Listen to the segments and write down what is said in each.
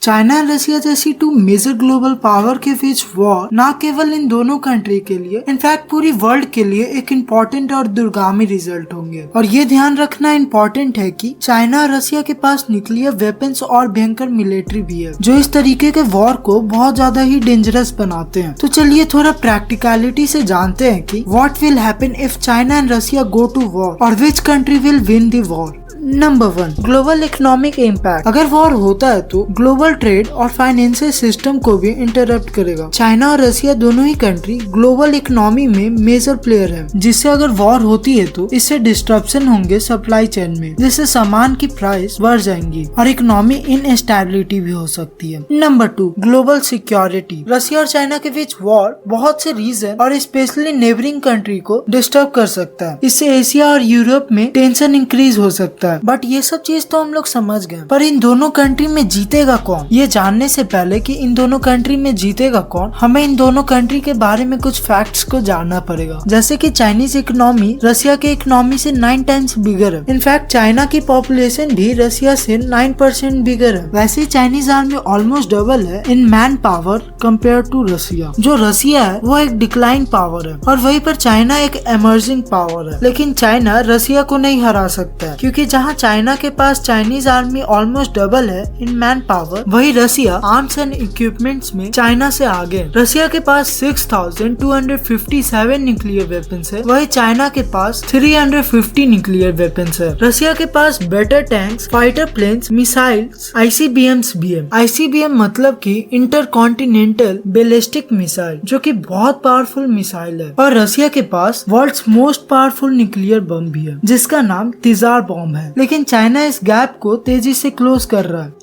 China और रसिया जैसी to major global power के बीच वॉर न केवल इन दोनों कंट्री के लिए इनफैक्ट पूरी वर्ल्ड के लिए एक इम्पोर्टेंट और दूरगामी रिजल्ट होंगे। और ये ध्यान रखना इम्पोर्टेंट है कि चाइना और रसिया के पास न्यूक्लियर वेपन्स और भयंकर मिलिट्री भी है जो इस तरीके के वॉर को बहुत ज्यादा ही डेंजरस बनाते हैं। तो चलिए थोड़ा प्रैक्टिकलिटी से जानते हैं कि what will happen if China and Russia go to war और which country will win the war. Number 1, global economic impact. अगर वॉर होता है तो ग्लोबल ट्रेड और फाइनेंशियल सिस्टम को भी इंटरप्ट करेगा। चाइना और रसिया दोनों ही कंट्री ग्लोबल इकोनॉमी में मेजर प्लेयर है, जिससे अगर वॉर होती है तो इससे डिस्ट्रप्शन होंगे सप्लाई चेन में, जिससे सामान की प्राइस बढ़ जाएंगी और इकोनॉमी इनस्टेबिलिटी भी हो सकती है। Number 2, global security. रसिया और चाइना के बीच वॉर बहुत से रीजन और स्पेशली नेबरिंग कंट्री को डिस्टर्ब कर सकता है। इससे एशिया और यूरोप में टेंशन इंक्रीज हो सकता है। बट ये सब चीज तो हम लोग समझ गए, पर इन दोनों कंट्री में जीतेगा कौन? ये जानने से पहले कि इन दोनों कंट्री में जीतेगा कौन, हमें इन दोनों कंट्री के बारे में कुछ फैक्ट्स को जानना पड़ेगा। जैसे कि चाइनीज इकोनॉमी रसिया के इकोनॉमी से 9 टाइम्स बिगर है। इनफैक्ट चाइना की पॉपुलेशन भी रसिया से 9% बिगर है। वैसे चाइनीज आर्मी ऑलमोस्ट डबल है in manpower compare to Russia. जो रसिया है वो एक डिक्लाइन पावर है और वहीं पर चाइना एक एमर्जिंग पावर है। लेकिन चाइना रसिया को नहीं हरा सकता है, क्योंकि जहाँ चाइना के पास चाइनीज आर्मी ऑलमोस्ट डबल है इन मैन पावर, वही रसिया आर्म्स एंड इक्विपमेंट्स में चाइना से आगे। रसिया के पास 6257 न्यूक्लियर वेपन्स है, वही चाइना के पास 350 न्यूक्लियर वेपन्स है। रसिया के पास better tanks, fighter planes, missiles, ICBMs भी है। आईसीबीएम मतलब कि इंटरकॉन्टिनेंटल बैलिस्टिक मिसाइल, जो कि बहुत पावरफुल मिसाइल है। और रसिया के पास world's most powerful nuclear bomb भी है, जिसका नाम तिजार बॉम्ब है। लेकिन चाइना इस गैप को तेजी से क्लोज कर रहा है।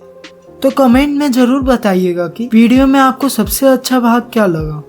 तो कमेंट में जरूर बताइएगा कि वीडियो में आपको सबसे अच्छा भाग क्या लगा।